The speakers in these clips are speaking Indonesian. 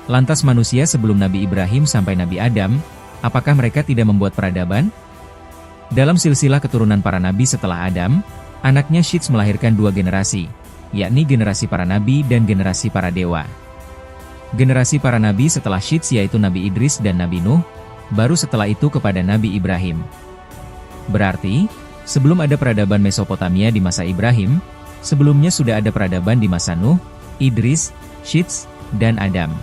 Lantas manusia sebelum Nabi Ibrahim sampai Nabi Adam, apakah mereka tidak membuat peradaban? Dalam silsilah keturunan para nabi setelah Adam, anaknya Syits melahirkan dua generasi, yakni generasi para nabi dan generasi para dewa. Generasi para nabi setelah Syits yaitu Nabi Idris dan Nabi Nuh, baru setelah itu kepada Nabi Ibrahim. Berarti, sebelum ada peradaban Mesopotamia di masa Ibrahim, sebelumnya sudah ada peradaban di masa Nuh, Idris, Syits, dan Adam.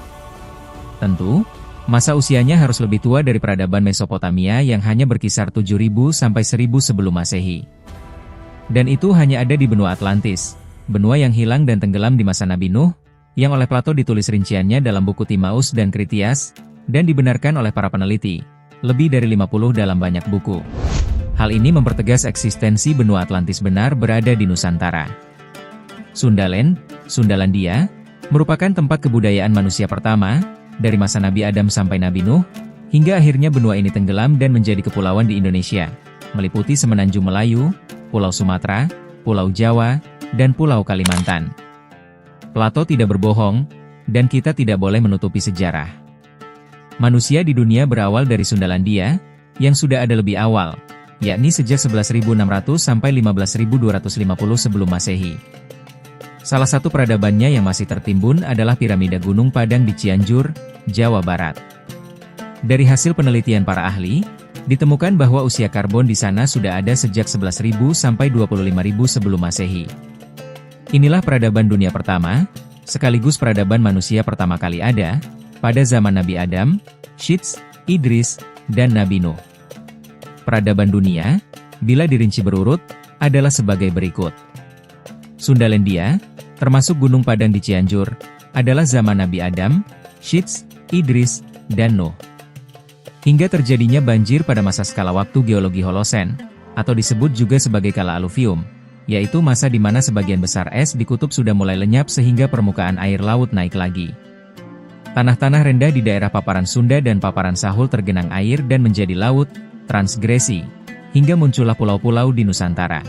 Tentu, masa usianya harus lebih tua dari peradaban Mesopotamia yang hanya berkisar 7.000 sampai 1.000 sebelum Masehi. Dan itu hanya ada di benua Atlantis, benua yang hilang dan tenggelam di masa Nabi Nuh, yang oleh Plato ditulis rinciannya dalam buku Timaeus dan Critias, dan dibenarkan oleh para peneliti, lebih dari 50 dalam banyak buku. Hal ini mempertegas eksistensi benua Atlantis benar berada di Nusantara. Sundaland, Sundalandia, merupakan tempat kebudayaan manusia pertama, dari masa Nabi Adam sampai Nabi Nuh, hingga akhirnya benua ini tenggelam dan menjadi kepulauan di Indonesia, meliputi Semenanjung Melayu, Pulau Sumatera, Pulau Jawa, dan Pulau Kalimantan. Plato tidak berbohong, dan kita tidak boleh menutupi sejarah. Manusia di dunia berawal dari Sundalandia, yang sudah ada lebih awal, yakni sejak 11.600 sampai 15.250 sebelum Masehi. Salah satu peradabannya yang masih tertimbun adalah piramida Gunung Padang di Cianjur, Jawa Barat. Dari hasil penelitian para ahli, ditemukan bahwa usia karbon di sana sudah ada sejak 11.000 sampai 25.000 sebelum Masehi. Inilah peradaban dunia pertama, sekaligus peradaban manusia pertama kali ada, pada zaman Nabi Adam, Syits, Idris, dan Nabi Nuh. Peradaban dunia, bila dirinci berurut, adalah sebagai berikut. Sundalandia, termasuk Gunung Padang di Cianjur, adalah zaman Nabi Adam, Syits, Idris, dan Nuh. Hingga terjadinya banjir pada masa skala waktu geologi Holosen, atau disebut juga sebagai kala aluvium, yaitu masa di mana sebagian besar es di kutub sudah mulai lenyap sehingga permukaan air laut naik lagi. Tanah-tanah rendah di daerah paparan Sunda dan paparan Sahul tergenang air dan menjadi laut, transgresi, hingga muncullah pulau-pulau di Nusantara.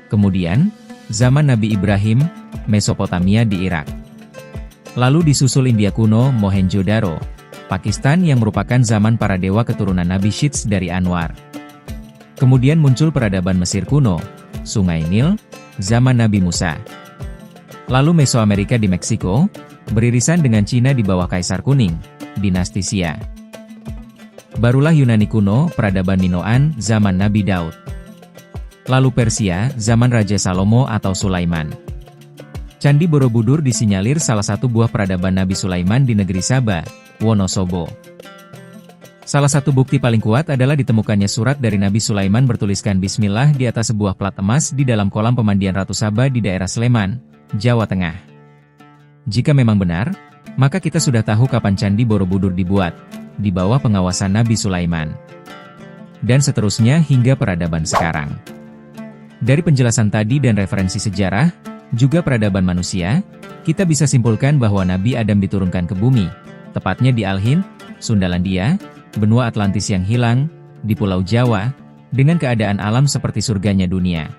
Kemudian, zaman Nabi Ibrahim, Mesopotamia di Irak. Lalu disusul India kuno, Mohenjo-daro, Pakistan yang merupakan zaman para dewa keturunan Nabi Syits dari Anwar. Kemudian muncul peradaban Mesir kuno, Sungai Nil, zaman Nabi Musa. Lalu Mesoamerika di Meksiko, beririsan dengan Cina di bawah Kaisar Kuning, Dinasti Xia. Barulah Yunani kuno, peradaban Minoan, zaman Nabi Daud. Lalu Persia, zaman Raja Salomo atau Sulaiman. Candi Borobudur disinyalir salah satu buah peradaban Nabi Sulaiman di negeri Sabah, Wonosobo. Salah satu bukti paling kuat adalah ditemukannya surat dari Nabi Sulaiman bertuliskan Bismillah di atas sebuah plat emas di dalam kolam pemandian Ratu Sabah di daerah Sleman, Jawa Tengah. Jika memang benar, maka kita sudah tahu kapan Candi Borobudur dibuat, di bawah pengawasan Nabi Sulaiman. Dan seterusnya hingga peradaban sekarang. Dari penjelasan tadi dan referensi sejarah, juga peradaban manusia, kita bisa simpulkan bahwa Nabi Adam diturunkan ke bumi, tepatnya di Al-Hind, Sundalandia, benua Atlantis yang hilang, di Pulau Jawa, dengan keadaan alam seperti surganya dunia.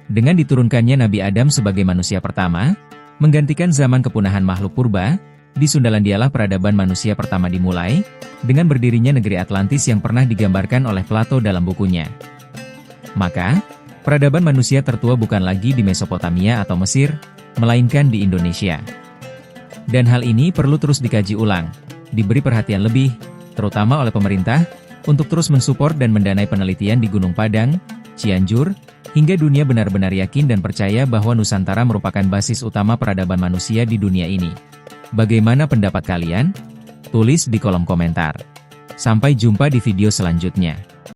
Dengan diturunkannya Nabi Adam sebagai manusia pertama, menggantikan zaman kepunahan makhluk purba, di Sundalandialah peradaban manusia pertama dimulai, dengan berdirinya negeri Atlantis yang pernah digambarkan oleh Plato dalam bukunya. Maka, peradaban manusia tertua bukan lagi di Mesopotamia atau Mesir, melainkan di Indonesia. Dan hal ini perlu terus dikaji ulang, diberi perhatian lebih, terutama oleh pemerintah, untuk terus mensupport dan mendanai penelitian di Gunung Padang, Cianjur, hingga dunia benar-benar yakin dan percaya bahwa Nusantara merupakan basis utama peradaban manusia di dunia ini. Bagaimana pendapat kalian? Tulis di kolom komentar. Sampai jumpa di video selanjutnya.